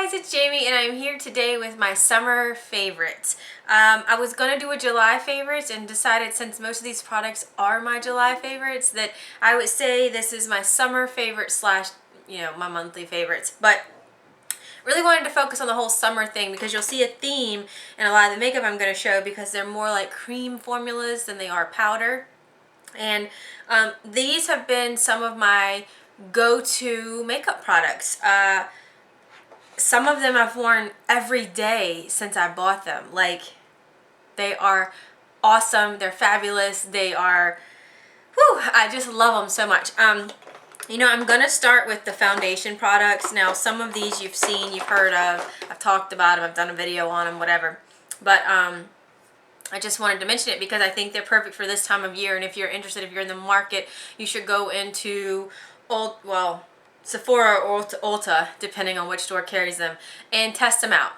guys, it's Jamie and I'm here today with my summer favorites. I was going to do a July favorites and decided since most of these products are my July favorites that I would say this is my summer favorite slash, my monthly favorites. But really wanted to focus on the whole summer thing because you'll see a theme in a lot of the makeup I'm going to show because they're more like cream formulas than they are powder. And these have been some of my go-to makeup products. Some of them I've worn every day since I bought them. Like, they are awesome. They're fabulous. They are, I just love them so much. I'm going to start with the foundation products. Now, some of these you've seen, you've heard of. I've talked about them. I've done a video on them, whatever. But I just wanted to mention it because I think they're perfect for this time of year. And if you're interested, if you're in the market, you should go into Sephora or Ulta, depending on which store carries them, and test them out.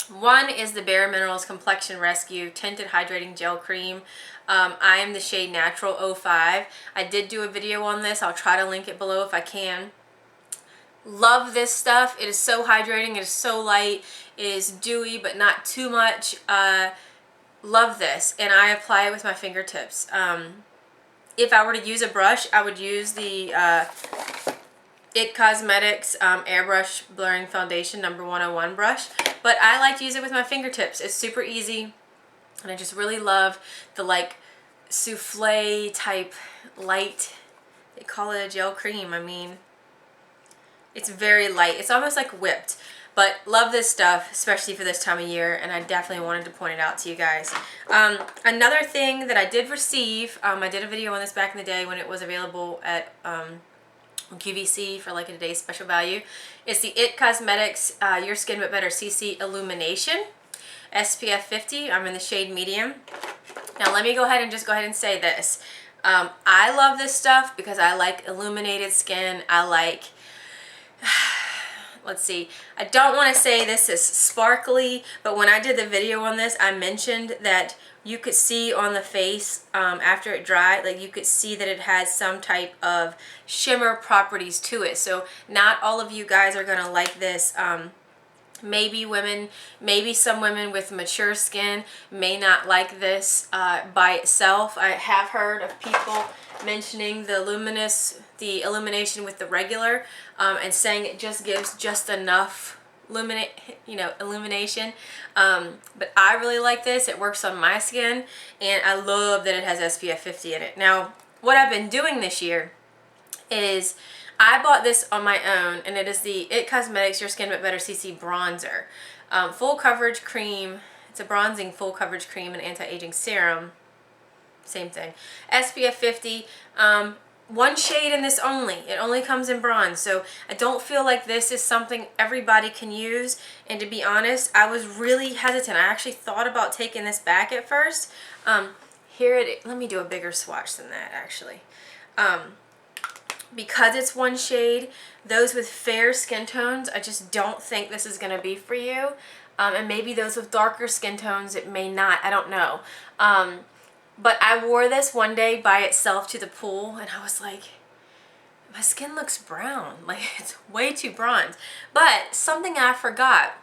One is the Bare Minerals Complexion Rescue Tinted Hydrating Gel Cream. I am the shade Natural 05. I did do a video on this. I'll try to link it below if I can. Love this stuff. It is so hydrating. It is so light. It is dewy, but not too much. Love this, and I apply it with my fingertips. If I were to use a brush, I would use the It Cosmetics Airbrush Blurring Foundation number 101 brush, but I like to use it with my fingertips. It's super easy, and I just really love the like souffle type light. They call it a gel cream. I mean, it's very light. It's almost like whipped, but love this stuff, especially for this time of year, and I definitely wanted to point it out to you guys. Another thing that I did receive, I did a video on this back in the day when it was available at QVC for like a today's special value. It's the It Cosmetics Your Skin But Better CC Illumination SPF 50. I'm in the shade medium. Now let me go ahead and say this. I love this stuff because I like illuminated skin. I like, let's see, I don't want to say this is sparkly, but when I did the video on this, I mentioned that you could see on the face after it dried, like you could see that it has some type of shimmer properties to it. So not all of you guys are gonna like this. Maybe some women with mature skin may not like this by itself. I have heard of people mentioning the illumination with the regular and saying it just gives just enough illumination, but I really like this. It works on my skin, and I love that it has SPF 50 in it. Now, what I've been doing this year is I bought this on my own, and it is the It Cosmetics Your Skin But Better CC Bronzer. Full coverage cream. It's a bronzing full coverage cream and anti-aging serum. Same thing. SPF 50. One shade in this only. It only comes in bronze, so I don't feel like this is something everybody can use. And to be honest, I was really hesitant. I actually thought about taking this back at first. Let me do a bigger swatch than that actually. Because it's one shade, those with fair skin tones, I just don't think this is going to be for you. And maybe those with darker skin tones, it may not. I don't know. But I wore this one day by itself to the pool, and I was like, my skin looks brown. Like, it's way too bronze. But something I forgot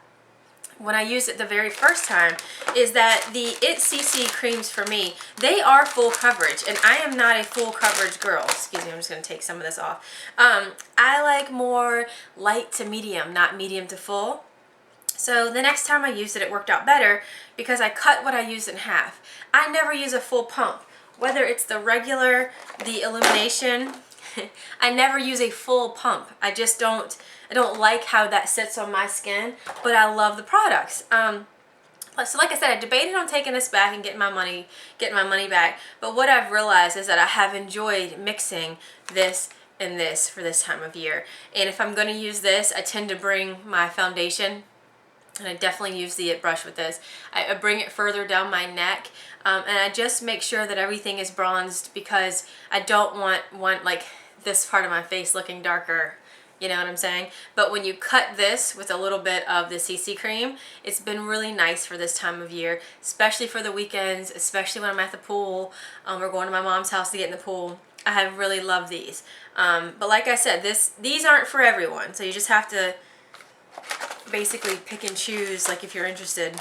when I used it the very first time is that the It CC creams for me, they are full coverage, and I am not a full coverage girl. Excuse me, I'm just going to take some of this off. I like more light to medium, not medium to full. So the next time I used it, it worked out better because I cut what I used in half. I never use a full pump. Whether it's the regular, the Illumination, I never use a full pump. I don't like how that sits on my skin, but I love the products. So like I said, I debated on taking this back and getting my money back. But what I've realized is that I have enjoyed mixing this and this for this time of year. And if I'm going to use this, I tend to bring my foundation, and I definitely use the It brush with this. I bring it further down my neck, and I just make sure that everything is bronzed because I don't want like this part of my face looking darker. You know what I'm saying? But when you cut this with a little bit of the CC cream, it's been really nice for this time of year, especially for the weekends, especially when I'm at the pool. We're going to my mom's house to get in the pool. I have really loved these. But like I said, these aren't for everyone, so you just have to basically pick and choose, like if you're interested.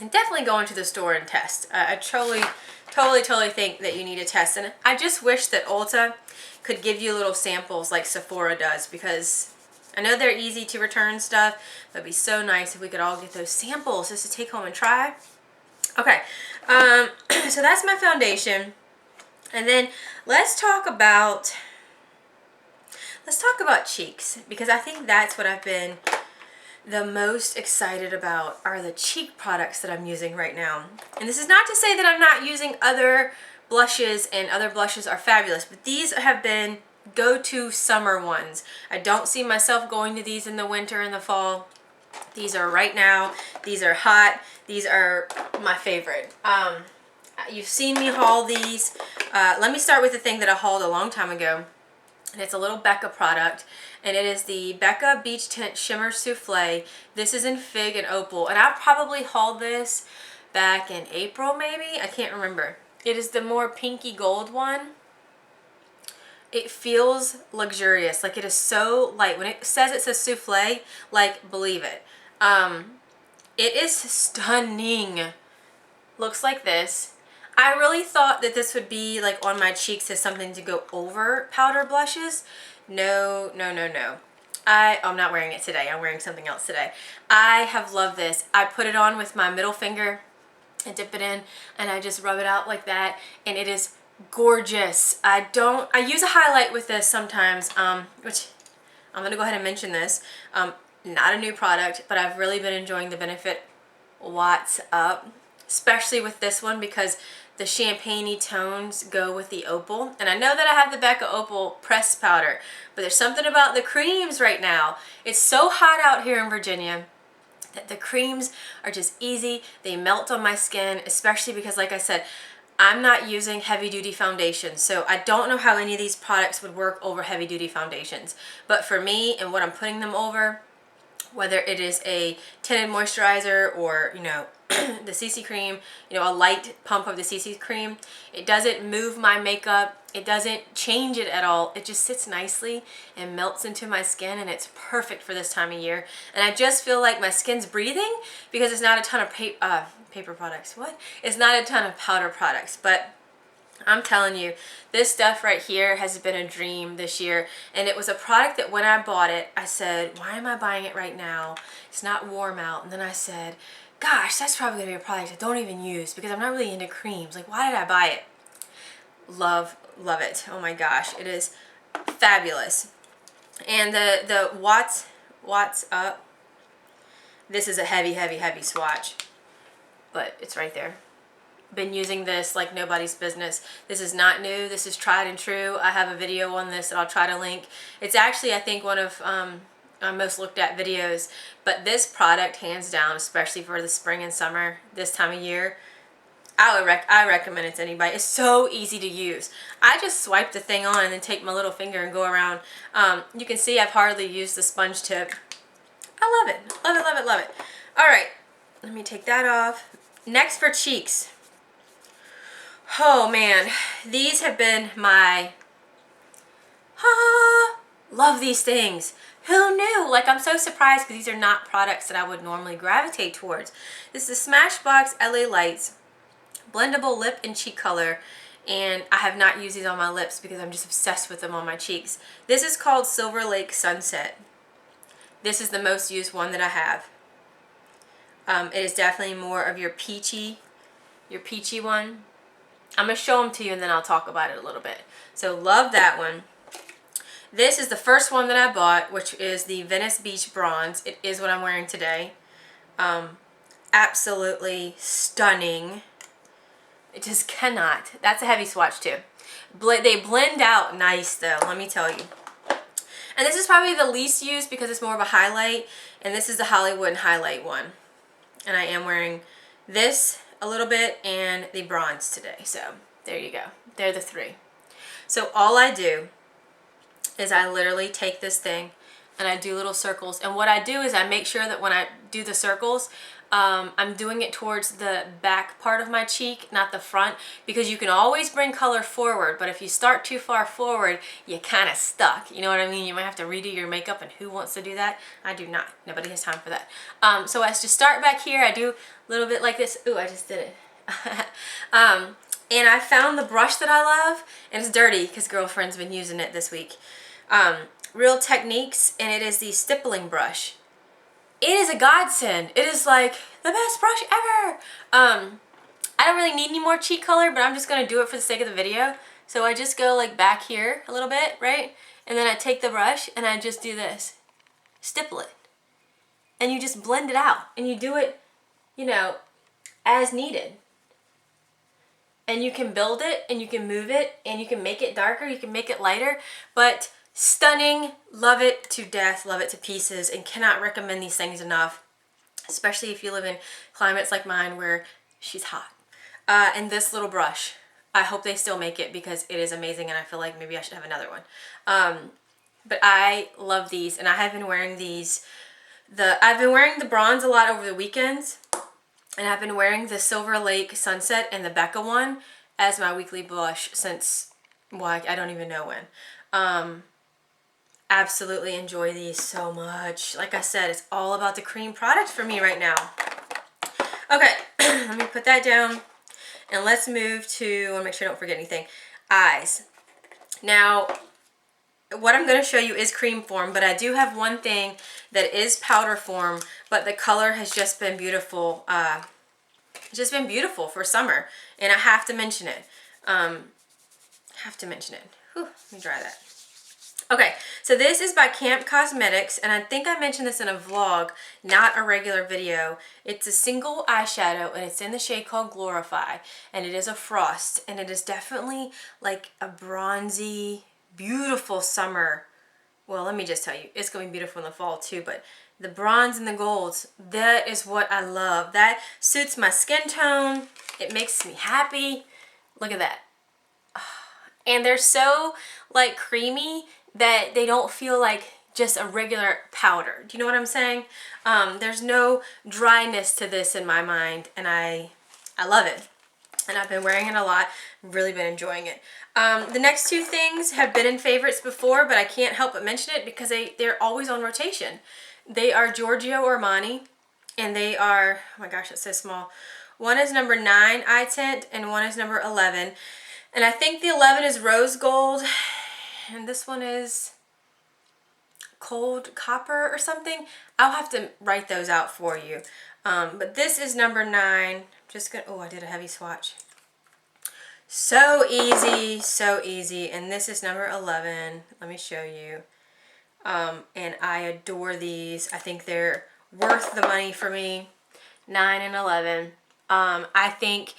And definitely go into the store and test. I totally think that you need to test. And I just wish that Ulta could give you little samples like Sephora does, because I know they're easy to return stuff, but it'd be so nice if we could all get those samples just to take home and try. Okay, so that's my foundation. And then let's talk about cheeks, because I think that's what I've been the most excited about, are the cheek products that I'm using right now. And this is not to say that I'm not using other blushes, and other blushes are fabulous, but these have been go-to summer ones. I don't see myself going to these in the winter and the fall. These are right now. These are hot. These are my favorite. You've seen me haul these. Let me start with the thing that I hauled a long time ago. And it's a little Becca product, and it is the Becca Beach Tint Shimmer Soufflé. This is in Fig and Opal, and I probably hauled this back in April maybe. I can't remember. It is the more pinky gold one. It feels luxurious. Like, it is so light. When it says soufflé, like, believe it. It is stunning. Looks like this. I really thought that this would be like on my cheeks as something to go over powder blushes. No. I'm not wearing it today. I'm wearing something else today. I have loved this. I put it on with my middle finger and dip it in, and I just rub it out like that, and it is gorgeous. I use a highlight with this sometimes, which I'm gonna go ahead and mention this. Not a new product, but I've really been enjoying the Benefit Watts Up, especially with this one, because the champagne-y tones go with the Opal. And I know that I have the Becca Opal pressed powder, but there's something about the creams right now. It's so hot out here in Virginia that the creams are just easy. They melt on my skin, especially because, like I said, I'm not using heavy-duty foundations, so I don't know how any of these products would work over heavy-duty foundations. But for me and what I'm putting them over, whether it is a tinted moisturizer or, you know, the CC cream, you know, a light pump of the CC cream, it doesn't move my makeup. It doesn't change it at all. It just sits nicely and melts into my skin, and it's perfect for this time of year. And I just feel like my skin's breathing because it's not a ton of paper products. What? It's not a ton of powder products, but I'm telling you, this stuff right here has been a dream this year. And it was a product that when I bought it, I said, why am I buying it right now? It's not warm out. And then I said, gosh, that's probably gonna be a product I don't even use because I'm not really into creams. Like, why did I buy it? Love it. Oh my gosh, it is fabulous. And the Watts Up, this is a heavy swatch, but it's right there. Been using this like nobody's business. This is not new. This is tried and true. I have a video on this that I'll try to link. It's actually, I think, one of my most looked at videos. But this product, hands down, especially for the spring and summer, this time of year, I recommend it to anybody. It's so easy to use. I just swipe the thing on and then take my little finger and go around. You can see I've hardly used the sponge tip. I love it. Love it. All right, let me take that off. Next, for cheeks. Oh man, these have been my, love these things. Who knew? Like, I'm so surprised because these are not products that I would normally gravitate towards. This is Smashbox LA Lights Blendable Lip and Cheek Color, and I have not used these on my lips because I'm just obsessed with them on my cheeks. This is called Silver Lake Sunset. This is the most used one that I have. It is definitely more of your peachy one. I'm going to show them to you and then I'll talk about it a little bit. So love that one. This is the first one that I bought, which is the Venice Beach Bronze. It is what I'm wearing today. Absolutely stunning. It just cannot. That's a heavy swatch too. They blend out nice though, let me tell you. And this is probably the least used because it's more of a highlight. And this is the Hollywood highlight one. And I am wearing this a little bit and the bronze today. So there you go. They're the three. So all I do is I literally take this thing and I do little circles. And what I do is I make sure that when I do the circles, I'm doing it towards the back part of my cheek, not the front, because you can always bring color forward, but if you start too far forward, you're kind of stuck. You know what I mean? You might have to redo your makeup, and who wants to do that? I do not. Nobody has time for that. So as to start back here, I do a little bit like this. Ooh, I just did it. And I found the brush that I love, and it's dirty because girlfriend's been using it this week. Real Techniques, and it is the stippling brush. It is a godsend. It is like the best brush ever. I don't really need any more cheek color, but I'm just gonna do it for the sake of the video. So I just go like back here a little bit, right? And then I take the brush and I just do this. Stipple it. And you just blend it out. And you do it, you know, as needed. And you can build it, and you can move it, and you can make it darker, you can make it lighter, but stunning, love it to death, love it to pieces, and cannot recommend these things enough, especially if you live in climates like mine where she's hot. And this little brush, I hope they still make it because it is amazing, and I feel like maybe I should have another one. But I love these, and I have been wearing these. I've been wearing the bronze a lot over the weekends, and I've been wearing the Silver Lake Sunset and the Becca one as my weekly blush since, well, I don't even know when. Absolutely enjoy these so much. Like I said, it's all about the cream product for me right now. Okay, let me put that down, and let's move to, I want to make sure I don't forget anything, eyes. Now, what I'm going to show you is cream form, but I do have one thing that is powder form, but the color has just been beautiful. It's just been beautiful for summer, and I have to mention it. Whew, let me dry that. Okay, so this is by Camp Cosmetics, and I think I mentioned this in a vlog, not a regular video. It's a single eyeshadow, and it's in the shade called Glorify, and it is a frost, and it is definitely like a bronzy, beautiful summer. Well, let me just tell you, it's going to be beautiful in the fall too, but the bronze and the golds, that is what I love. That suits my skin tone. It makes me happy. Look at that. And they're so like creamy that they don't feel like just a regular powder. Do you know what I'm saying? There's no dryness to this in my mind, and I love it. And I've been wearing it a lot, really been enjoying it. The next two things have been in favorites before, but I can't help but mention it because they're always on rotation. They are Giorgio Armani, and they are, oh my gosh, it's so small. One is number 9 eye tint, and one is number 11. And I think the 11 is rose gold, and this one is cold copper or something. I'll have to write those out for you. But this is number 9. Just gonna, oh, I did a heavy swatch. So easy, so easy. And this is number 11. Let me show you. And I adore these. I think they're worth the money for me. 9 and 11. I think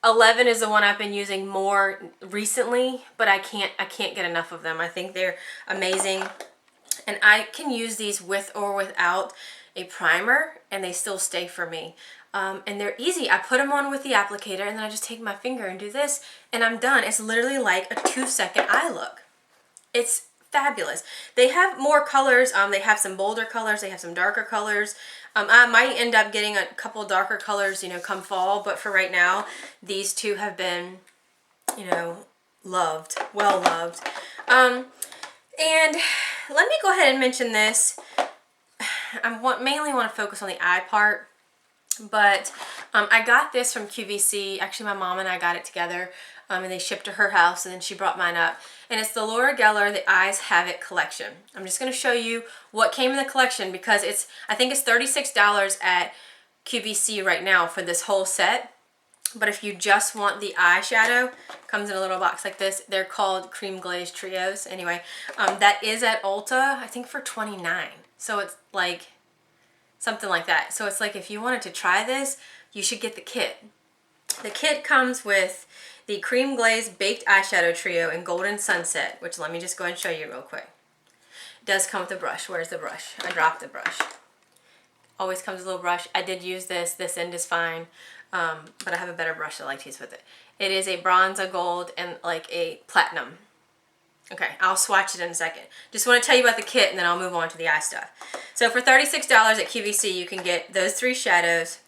11 is the one I've been using more recently, but I can't get enough of them. I think they're amazing, and I can use these with or without a primer, and they still stay for me. And they're easy. I put them on with the applicator, and then I just take my finger and do this, and I'm done. It's literally like a 2-second eye look. It's fabulous. They have more colors. They have some bolder colors. They have some darker colors. I might end up getting a couple darker colors, you know, come fall. But for right now, these two have been, you know, loved. Well loved. And let me go ahead and mention this. I mainly want to focus on the eye part. But I got this from QVC. Actually, my mom and I got it together. And they shipped to her house, and then she brought mine up. And it's the Laura Geller The Eyes Have It collection. I'm just going to show you what came in the collection because I think it's $36 at QVC right now for this whole set. But if you just want the eyeshadow, comes in a little box like this. They're called Cream Glaze Trios. Anyway, that is at Ulta, I think for $29. So it's like something like that. So it's like if you wanted to try this, you should get the kit. The kit comes with the Cream Glaze Baked Eyeshadow Trio in Golden Sunset, which let me just go and show you real quick. It does come with a brush. Where's the brush? I dropped the brush. Always comes with a little brush. I did use this. This end is fine, but I have a better brush I like to use with it. It is a bronze, a gold, and like a platinum. Okay, I'll swatch it in a second. Just want to tell you about the kit and then I'll move on to the eye stuff. So for $36 at QVC, you can get those 3 shadows.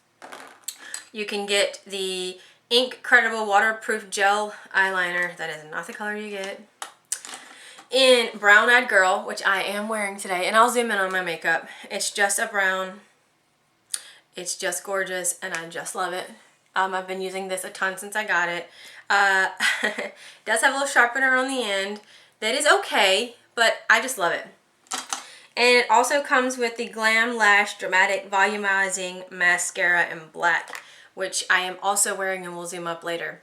You can get the Ink Credible Waterproof Gel Eyeliner. That is not the color you get. In Brown Eyed Girl, which I am wearing today, and I'll zoom in on my makeup. It's just a brown. It's just gorgeous, and I just love it. I've been using this a ton since I got it. It does have a little sharpener on the end. That is okay, but I just love it. And it also comes with the Glam Lash Dramatic Volumizing Mascara in black, which I am also wearing and we'll zoom up later.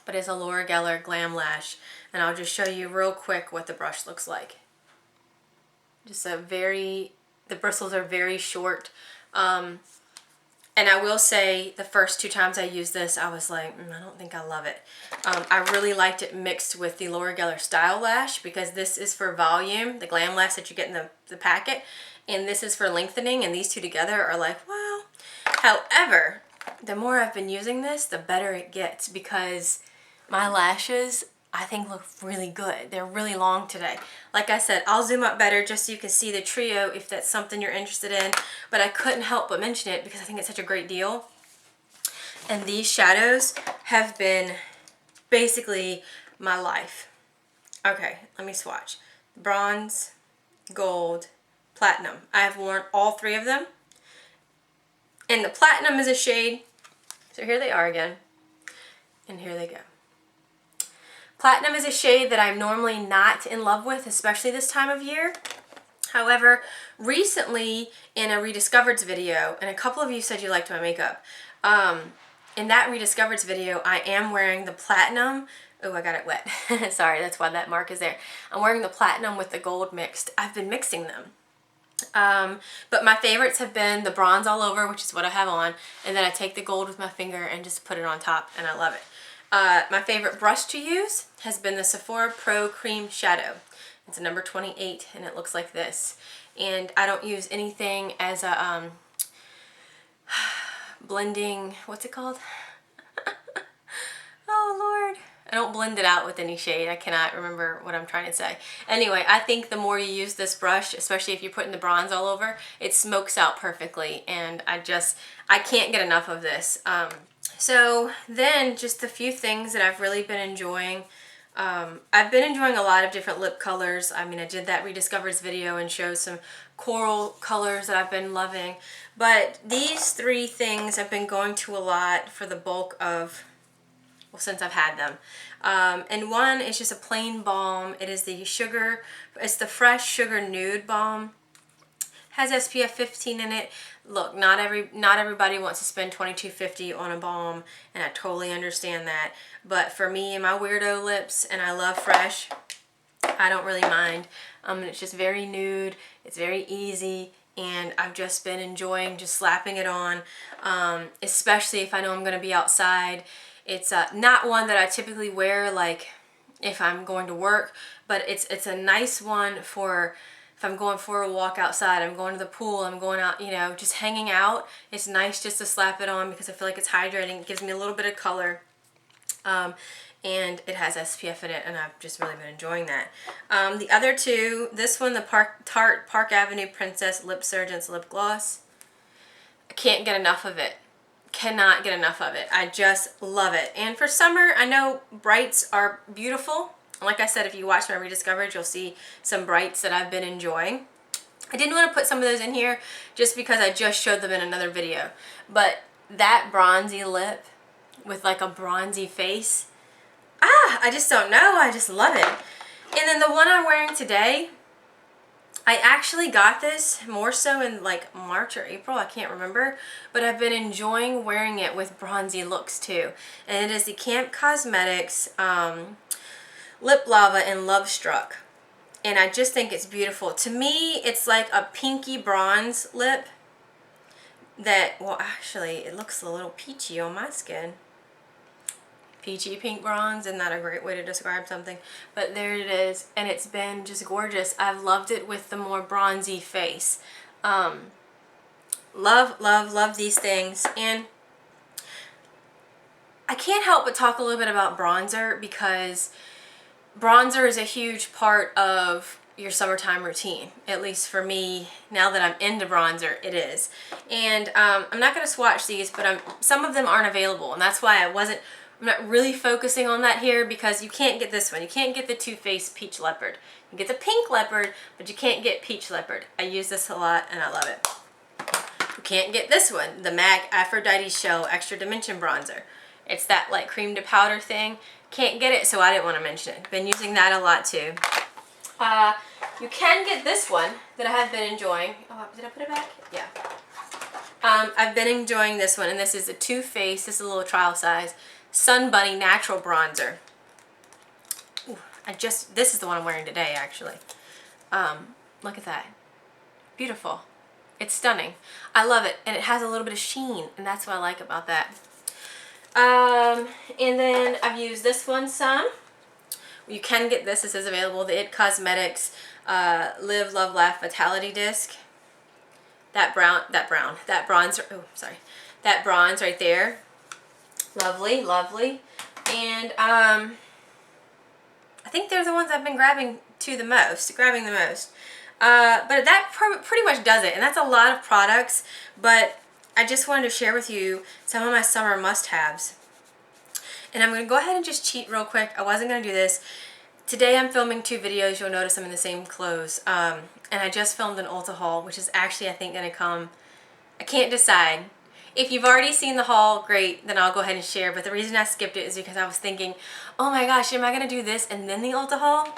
But it's a Laura Geller Glam Lash, and I'll just show you real quick what the brush looks like. Just the bristles are very short. And I will say the first 2 times I used this, I was like, I don't think I love it. I really liked it mixed with the Laura Geller Style Lash because this is for volume, the Glam Lash that you get in the packet, and this is for lengthening, and these two together are like, wow. However, the more I've been using this, the better it gets because my lashes, I think, look really good. They're really long today. Like I said, I'll zoom up better just so you can see the trio if that's something you're interested in. But I couldn't help but mention it because I think it's such a great deal. And these shadows have been basically my life. Okay, let me swatch. Bronze, gold, platinum. I have worn all 3 of them. And the platinum is a shade. So here they are again. And here they go. Platinum is a shade that I'm normally not in love with, especially this time of year. However, recently in a Rediscovereds video, and a couple of you said you liked my makeup, in that Rediscovereds video, I am wearing the platinum. Oh, I got it wet. Sorry, that's why that mark is there. I'm wearing the platinum with the gold mixed. I've been mixing them. But my favorites have been the bronze all over, which is what I have on, and then I take the gold with my finger and just put it on top, and I love it. My favorite brush to use has been the Sephora Pro Cream Shadow. It's a number 28 and it looks like this. And I don't use anything as a blending, what's it called? Oh Lord. I don't blend it out with any shade. I cannot remember what I'm trying to say. Anyway, I think the more you use this brush, especially if you're putting the bronze all over, it smokes out perfectly. And I can't get enough of this. So then just a few things that I've really been enjoying. I've been enjoying a lot of different lip colors. I mean, I did that Rediscovereds video and showed some coral colors that I've been loving. But these 3 things I've been going to a lot for the bulk of, well, since I've had them. And one is just a plain balm. It is it's the Fresh Sugar Nude Balm. Has SPF 15 in it. Look, not everybody wants to spend $22.50 on a balm, and I totally understand that. But for me and my weirdo lips, and I love fresh, I don't really mind. And it's just very nude. It's very easy, and I've just been enjoying just slapping it on, especially if I know I'm going to be outside. It's not one that I typically wear like if I'm going to work, but it's a nice one for if I'm going for a walk outside, I'm going to the pool, I'm going out, you know, just hanging out. It's nice just to slap it on because I feel like it's hydrating. It gives me a little bit of color. And it has SPF in it, and I've just really been enjoying that. The other 2, this one, the Tarte Park Avenue Princess Lip Surgence Lip Gloss. I can't get enough of it. Cannot get enough of it. I just love it. And for summer, I know brights are beautiful. Like I said, if you watch my Rediscovered, you'll see some brights that I've been enjoying. I didn't want to put some of those in here just because I just showed them in another video. But that bronzy lip with like a bronzy face, I just don't know. I just love it. And then the one I'm wearing today, I actually got this more so in like March or April, I can't remember, but I've been enjoying wearing it with bronzy looks too. And it is the Camp Cosmetics Lip Lava and Love Struck. And I just think it's beautiful. To me, it's like a pinky bronze lip that, well, actually, it looks a little peachy on my skin. Peachy pink bronze, isn't that a great way to describe something? But there it is, and it's been just gorgeous. I've loved it with the more bronzy face. Love, love, love these things. And I can't help but talk a little bit about bronzer because bronzer is a huge part of your summertime routine. At least for me, now that I'm into bronzer, it is. And I'm not going to swatch these, but some of them aren't available, and that's why I'm not really focusing on that here, because you can't get this one. You can't get the Too Faced Peach Leopard. You get the Pink Leopard, but you can't get Peach Leopard. I use this a lot and I love it. You can't get this one, the MAC Aphrodite Shell Extra Dimension Bronzer. It's that like cream to powder thing. Can't get it, so I didn't want to mention it. Been using that a lot too. You can get this one that I have been enjoying. Oh, did I put it back? Yeah. I've been enjoying this one, and this is a Too Faced, this is a little trial size, Sun Bunny Natural Bronzer. Ooh, this is the one I'm wearing today, actually. Look at that. Beautiful. It's stunning. I love it, and it has a little bit of sheen, and that's what I like about that. And then I've used this one some. You can get this. This is available. The It Cosmetics Live, Love, Laugh Vitality Disc. That bronze. Oh, sorry. That bronze right there. Lovely, lovely. And I think they're the ones I've been grabbing the most. But that pretty much does it. And that's a lot of products. But I just wanted to share with you some of my summer must-haves. And I'm going to go ahead and just cheat real quick. I wasn't going to do this. Today I'm filming 2 videos. You'll notice I'm in the same clothes. And I just filmed an Ulta haul, which is actually, I think, going to come... I can't decide. If you've already seen the haul, great, then I'll go ahead and share. But the reason I skipped it is because I was thinking, oh my gosh, am I going to do this and then the Ulta haul?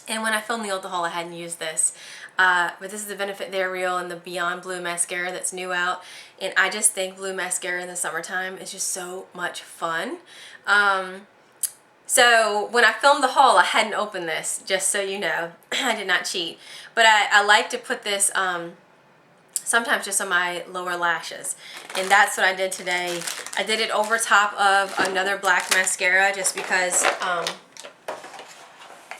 And when I filmed the Ulta haul, I hadn't used this. But this is the Benefit They're Real and the Beyond Blue mascara that's new out. And I just think blue mascara in the summertime is just so much fun. So when I filmed the haul, I hadn't opened this, just so you know. I did not cheat. But I like to put this sometimes just on my lower lashes. And that's what I did today. I did it over top of another black mascara just because...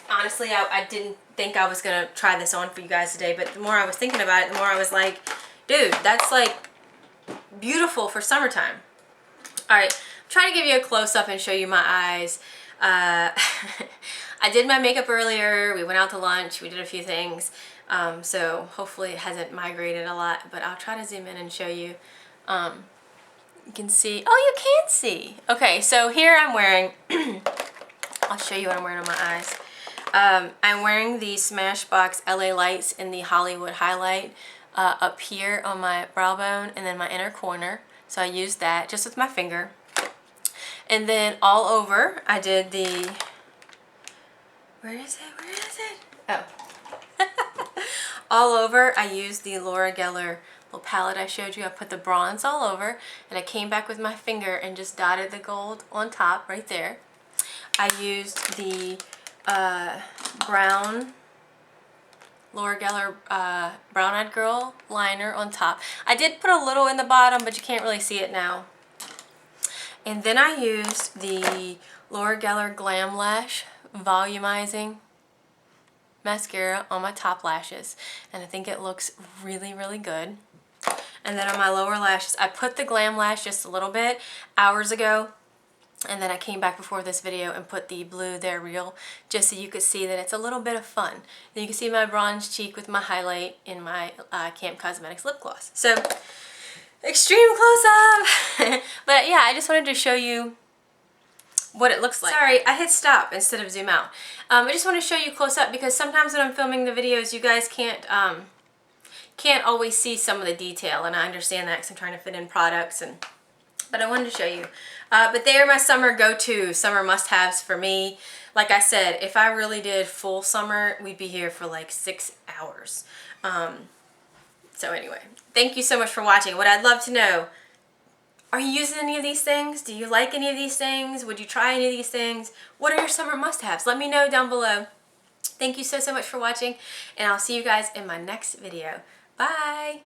honestly, I didn't think I was going to try this on for you guys today, but the more I was thinking about it, the more I was like, dude, that's like beautiful for summertime. Alright, I'm trying to give you a close-up and show you my eyes. I did my makeup earlier, we went out to lunch, we did a few things, so hopefully it hasn't migrated a lot, but I'll try to zoom in and show you. You can see, oh, you can see. Okay, so here I'm wearing, I'll show you what I'm wearing on my eyes. I'm wearing the Smashbox LA Lights in the Hollywood highlight up here on my brow bone and then my inner corner. So I used that just with my finger. And then all over I did the, where is it? Oh. All over I used the Laura Geller little palette I showed you. I put the bronze all over and I came back with my finger and just dotted the gold on top right there. I used the brown Laura Geller Brown Eyed Girl liner on top. I did put a little in the bottom, but you can't really see it now. And then I used the Laura Geller Glam Lash Volumizing Mascara on my top lashes. And I think it looks really, really good. And then on my lower lashes, I put the Glam Lash just a little bit hours ago. And then I came back before this video and put the Blue They're Real just so you could see that it's a little bit of fun. And you can see my bronze cheek with my highlight in my Camp Cosmetics lip gloss. So, extreme close-up! But yeah, I just wanted to show you what it looks like. Sorry, I hit stop instead of zoom out. I just want to show you close up because sometimes when I'm filming the videos, you guys can't always see some of the detail, and I understand that because I'm trying to fit in products but I wanted to show you. But they are my summer go-to, summer must-haves for me. Like I said, if I really did full summer, we'd be here for like 6 hours. So anyway, thank you so much for watching. What I'd love to know, are you using any of these things? Do you like any of these things? Would you try any of these things? What are your summer must-haves? Let me know down below. Thank you so much for watching, and I'll see you guys in my next video. Bye!